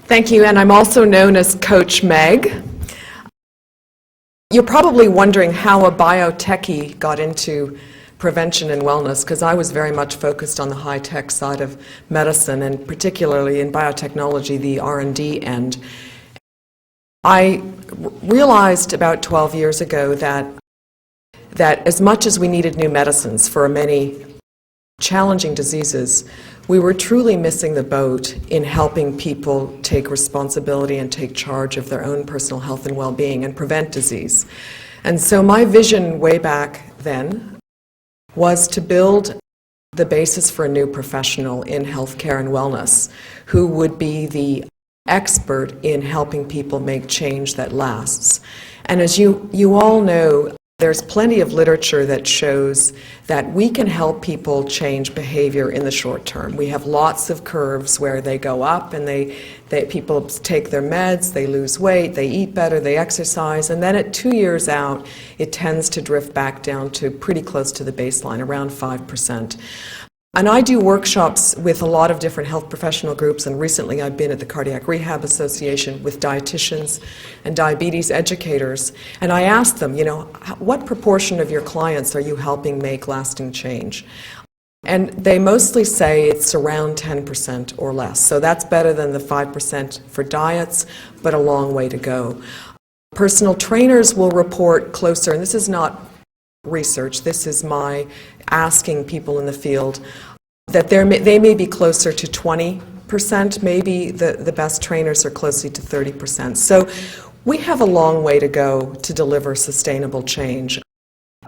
Thank you, and I'm also known as Coach Meg. You're probably wondering how a biotechie got into prevention and wellness, because I was very much focused on the high-tech side of medicine, and particularly in biotechnology, the R&D end. I realized about 12 years ago that as much as we needed new medicines for many challenging diseases, we were truly missing the boat in helping people take responsibility and take charge of their own personal health and well-being and prevent disease. And so my vision way back then was to build the basis for a new professional in healthcare and wellness who would be the expert in helping people make change that lasts. And as you all know, there's plenty of literature that shows that we can help people change behavior in the short term. We have lots of curves where they go up and people take their meds, they lose weight, they eat better, they exercise, and then at 2 years out, it tends to drift back down to pretty close to the baseline, around 5%. And I do workshops with a lot of different health professional groups, and recently I've been at the Cardiac Rehab Association with dietitians and diabetes educators, and I ask them, what proportion of your clients are you helping make lasting change? And they mostly say it's around 10% or less. So that's better than the 5% for diets, but a long way to go. Personal trainers will report closer, and this is not research, this is my asking people in the field, that they may be closer to 20%, maybe the best trainers are closer to 30%. So we have a long way to go to deliver sustainable change.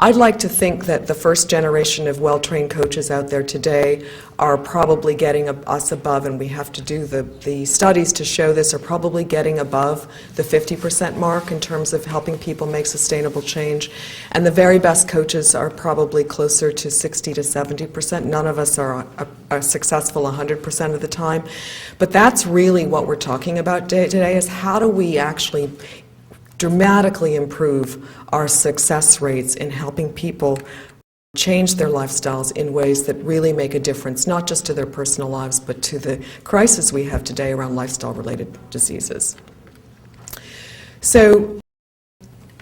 I'd like to think that the first generation of well-trained coaches out there today are probably getting us above, and we have to do the studies to show this, are probably getting above the 50% mark in terms of helping people make sustainable change. And the very best coaches are probably closer to 60 to 70%. None of us are successful 100% of the time. But that's really what we're talking about today, is how do we actually dramatically improve our success rates in helping people change their lifestyles in ways that really make a difference, not just to their personal lives, but to the crisis we have today around lifestyle-related diseases. So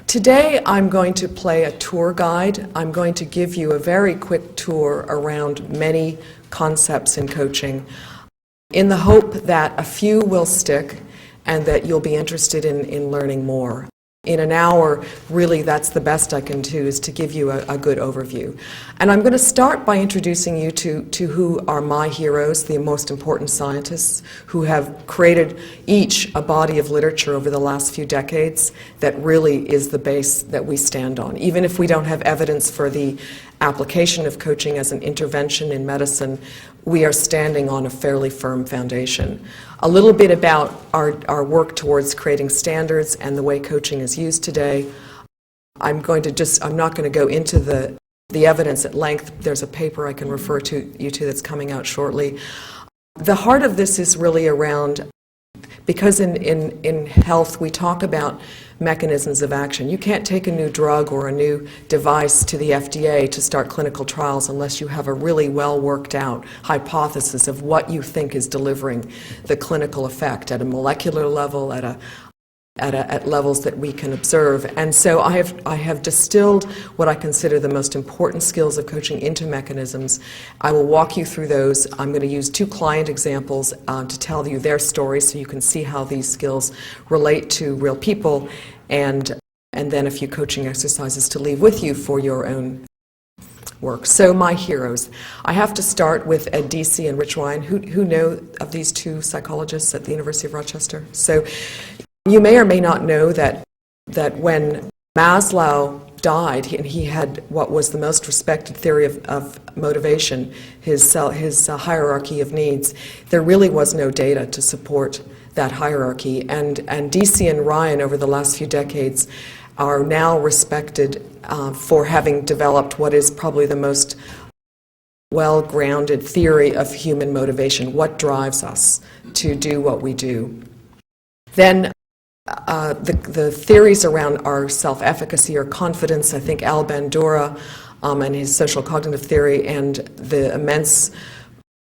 today I'm going to play a tour guide. I'm going to give you a very quick tour around many concepts in coaching in the hope that a few will stick and that you'll be interested in learning more. In an hour, really, that's the best I can do, is to give you a good overview. And I'm going to start by introducing you to who are my heroes, the most important scientists who have created each a body of literature over the last few decades that really is the base that we stand on. Even if we don't have evidence for the application of coaching as an intervention in medicine, we are standing on a fairly firm foundation. A little bit about our work towards creating standards and the way coaching is used today. I'm not going to go into the evidence at length. There's a paper I can refer you to that's coming out shortly. The heart of this is really around, because in health we talk about mechanisms of action. You can't take a new drug or a new device to the FDA to start clinical trials unless you have a really well worked out hypothesis of what you think is delivering the clinical effect at a molecular level, at levels that we can observe. And so I have distilled what I consider the most important skills of coaching into mechanisms. I will walk you through those. I'm going to use 2 client examples to tell you their stories so you can see how these skills relate to real people, and then a few coaching exercises to leave with you for your own work. So my heroes. I have to start with Ed Deci and Rich Ryan. Who know of these 2 psychologists at the University of Rochester? So you may or may not know that when Maslow died, and he had what was the most respected theory of motivation, his hierarchy of needs, there really was no data to support that hierarchy. And Deci and Ryan, over the last few decades, are now respected for having developed what is probably the most well-grounded theory of human motivation, what drives us to do what we do. Then the theories around our self-efficacy or confidence, I think Al Bandura and his social cognitive theory, and the immense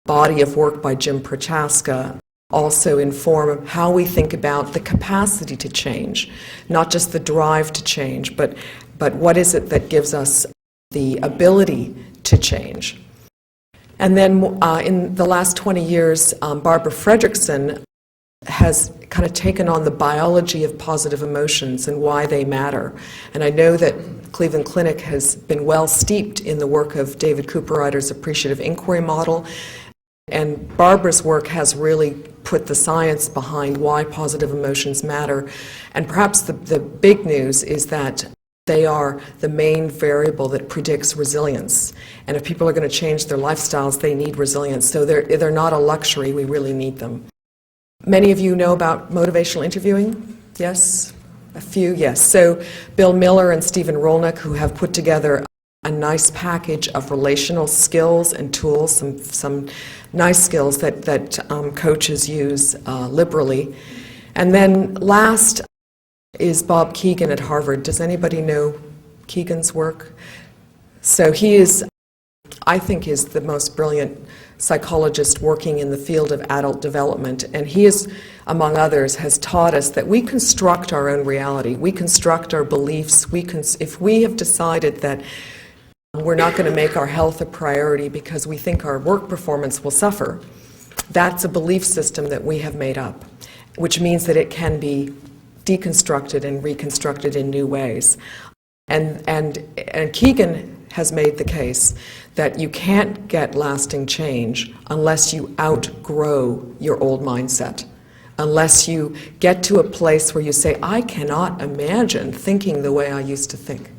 body of work by Jim Prochaska also inform how we think about the capacity to change, not just the drive to change, but what is it that gives us the ability to change. And then in the last 20 years, Barbara Fredrickson has kind of taken on the biology of positive emotions and why they matter. And I know that Cleveland Clinic has been well steeped in the work of David Cooperrider's appreciative inquiry model. And Barbara's work has really put the science behind why positive emotions matter. And perhaps the big news is that they are the main variable that predicts resilience. And if people are going to change their lifestyles, they need resilience. So they're not a luxury, we really need them. Many of you know about motivational interviewing? Yes? A few? Yes. So Bill Miller and Stephen Rolnick, who have put together a nice package of relational skills and tools, some nice skills that coaches use liberally. And then last is Bob Kegan at Harvard. Does anybody know Kegan's work? So he is, I think, is the most brilliant psychologist working in the field of adult development, and he is, among others, has taught us that we construct our own reality. We construct our beliefs. If we have decided that we're not going to make our health a priority because we think our work performance will suffer, that's a belief system that we have made up, which means that it can be deconstructed and reconstructed in new ways. And Kegan has made the case that you can't get lasting change unless you outgrow your old mindset, unless you get to a place where you say, I cannot imagine thinking the way I used to think.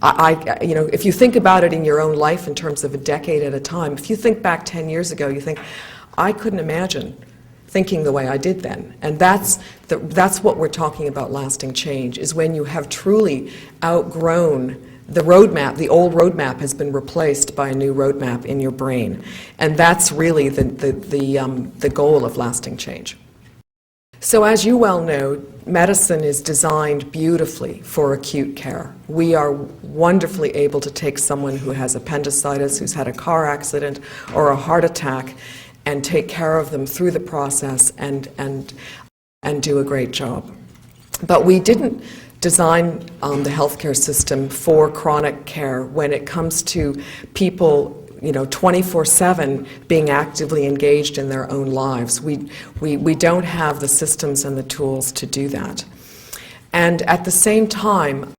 If you think about it in your own life in terms of a decade at a time, if you think back 10 years ago, you think, I couldn't imagine thinking the way I did then. And that's what we're talking about lasting change, is when you have truly outgrown the roadmap. The old roadmap has been replaced by a new roadmap in your brain. And that's really the goal of lasting change. So as you well know, medicine is designed beautifully for acute care. We are wonderfully able to take someone who has appendicitis, who's had a car accident or a heart attack, and take care of them through the process and do a great job. But we didn't design the healthcare system for chronic care when it comes to people 24/7 being actively engaged in their own lives. We don't have the systems and the tools to do that. And at the same time,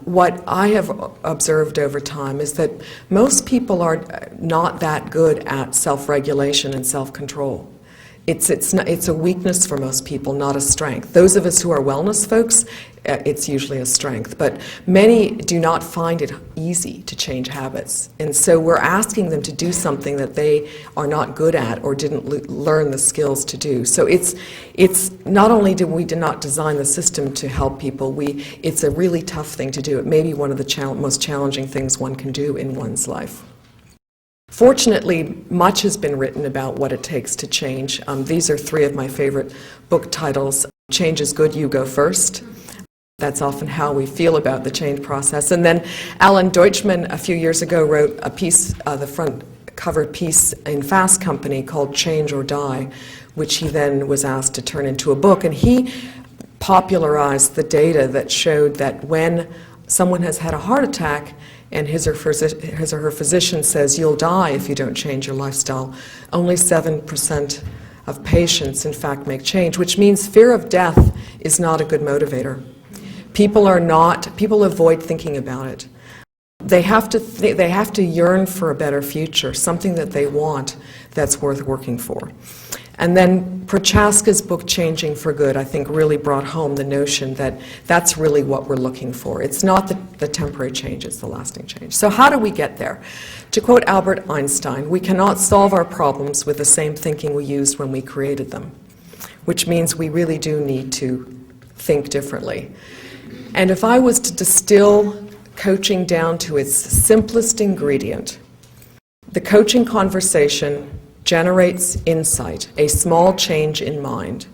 what I have observed over time is that most people are not that good at self-regulation and self-control. It's a weakness for most people, not a strength. Those of us who are wellness folks, it's usually a strength. But many do not find it easy to change habits. And so we're asking them to do something that they are not good at or didn't learn the skills to do. So it's not only did we not design the system to help people, it's a really tough thing to do. It may be one of the most challenging things one can do in one's life. Fortunately, much has been written about what it takes to change. These are three of my favorite book titles. Change is Good, You Go First. That's often how we feel about the change process. And then Alan Deutschman, a few years ago, wrote a piece, the front cover piece in Fast Company called Change or Die, which he then was asked to turn into a book. And he popularized the data that showed that when someone has had a heart attack, and his or her physician says, you'll die if you don't change your lifestyle, only 7% of patients, in fact, make change, which means fear of death is not a good motivator. People avoid thinking about it. They have to yearn for a better future, something that they want that's worth working for. And then Prochaska's book, Changing for Good, I think really brought home the notion that that's really what we're looking for. It's not the temporary change, it's the lasting change. So how do we get there? To quote Albert Einstein, we cannot solve our problems with the same thinking we used when we created them, which means we really do need to think differently. And if I was to distill coaching down to its simplest ingredient, the coaching conversation generates insight, a small change in mind.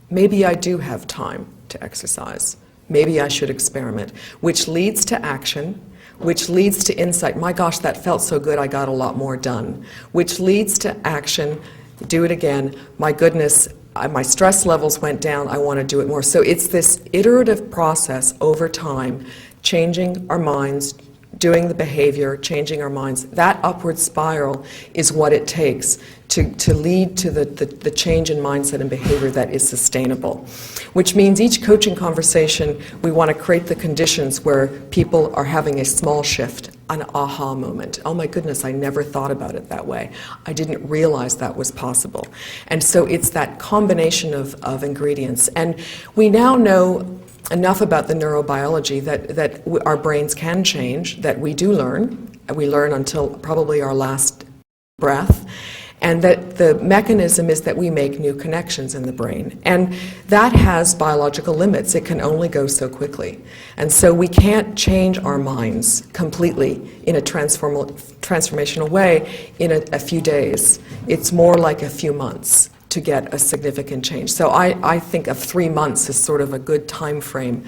Maybe I do have time to exercise. Maybe I should experiment, which leads to action, which leads to insight. My gosh, that felt so good, I got a lot more done. Which leads to action, do it again. My goodness, my stress levels went down. I want to do it more. So it's this iterative process over time, changing our minds, doing the behavior, changing our minds. That upward spiral is what it takes to lead to the change in mindset and behavior that is sustainable. Which means each coaching conversation, we want to create the conditions where people are having a small shift, an aha moment. Oh my goodness, I never thought about it that way. I didn't realize that was possible. And so it's that combination of ingredients. And we now know enough about the neurobiology that our brains can change, that we do learn. We learn until probably our last breath. And that the mechanism is that we make new connections in the brain. And that has biological limits. It can only go so quickly. And so we can't change our minds completely in a transformational way in a few days. It's more like a few months to get a significant change. So I think of 3 months as sort of a good time frame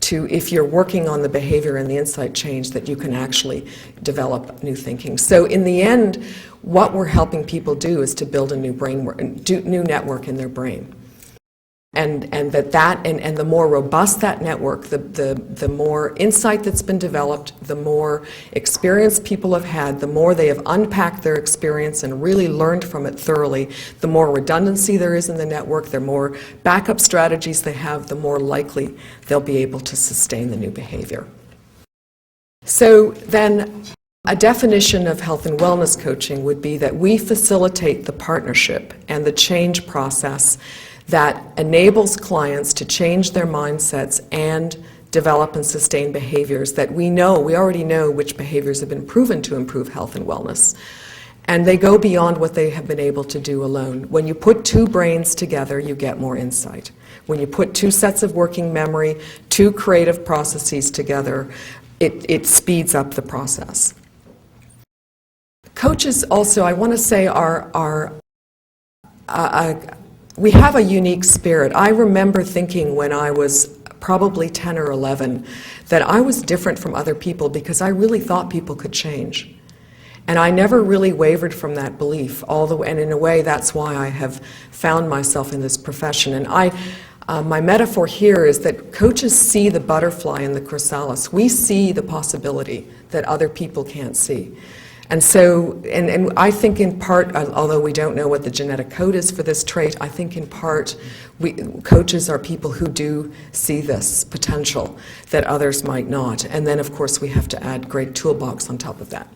to, if you're working on the behavior and the insight change, that you can actually develop new thinking. So in the end, what we're helping people do is to build a new new network in their brain. And the more robust that network, the more insight that's been developed, the more experience people have had, the more they have unpacked their experience and really learned from it thoroughly, the more redundancy there is in the network, the more backup strategies they have, the more likely they'll be able to sustain the new behavior. So then, a definition of health and wellness coaching would be that we facilitate the partnership and the change process that enables clients to change their mindsets and develop and sustain behaviors that we already know which behaviors have been proven to improve health and wellness. And they go beyond what they have been able to do alone. When you put two brains together, you get more insight. When you put two sets of working memory, two creative processes together, it speeds up the process. Coaches also, I want to say, we have a unique spirit. I remember thinking when I was probably 10 or 11 that I was different from other people because I really thought people could change. And I never really wavered from that belief, and in a way that's why I have found myself in this profession. And my metaphor here is that coaches see the butterfly in the chrysalis. We see the possibility that other people can't see. And so, and I think in part, although we don't know what the genetic code is for this trait, I think in part coaches are people who do see this potential that others might not. And then, of course, we have to add great toolbox on top of that.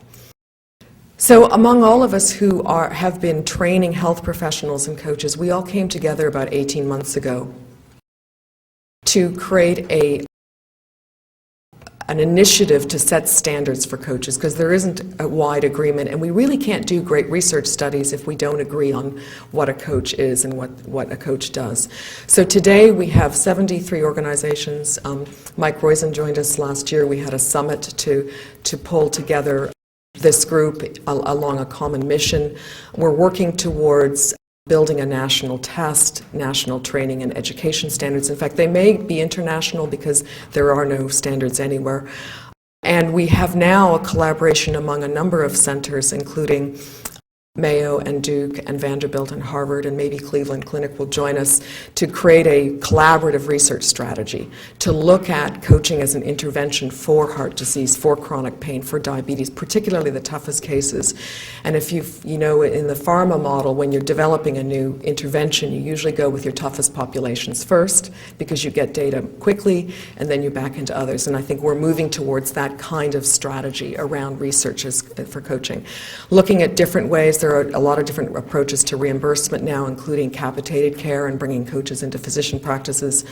So among all of us who have been training health professionals and coaches, we all came together about 18 months ago to create an initiative to set standards for coaches, because there isn't a wide agreement, and we really can't do great research studies if we don't agree on what a coach is and what a coach does. So today we have 73 organizations. Mike Roizen joined us last year. We had a summit to pull together this group along a common mission. We're working towards building a national test, national training and education standards. In fact, they may be international because there are no standards anywhere. And we have now a collaboration among a number of centers, including Mayo and Duke and Vanderbilt and Harvard, and maybe Cleveland Clinic will join us to create a collaborative research strategy to look at coaching as an intervention for heart disease, for chronic pain, for diabetes, particularly the toughest cases. And if you know, in the pharma model, when you're developing a new intervention, you usually go with your toughest populations first because you get data quickly, and then you back into others. And I think we're moving towards that kind of strategy around research for coaching. Looking at different ways. There are a lot of different approaches to reimbursement now, including capitated care and bringing coaches into physician practices.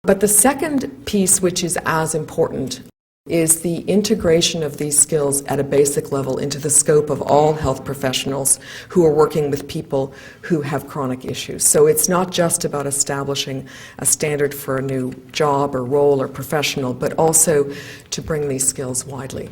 But the second piece, which is as important, is the integration of these skills at a basic level into the scope of all health professionals who are working with people who have chronic issues. So it's not just about establishing a standard for a new job or role or professional, but also to bring these skills widely.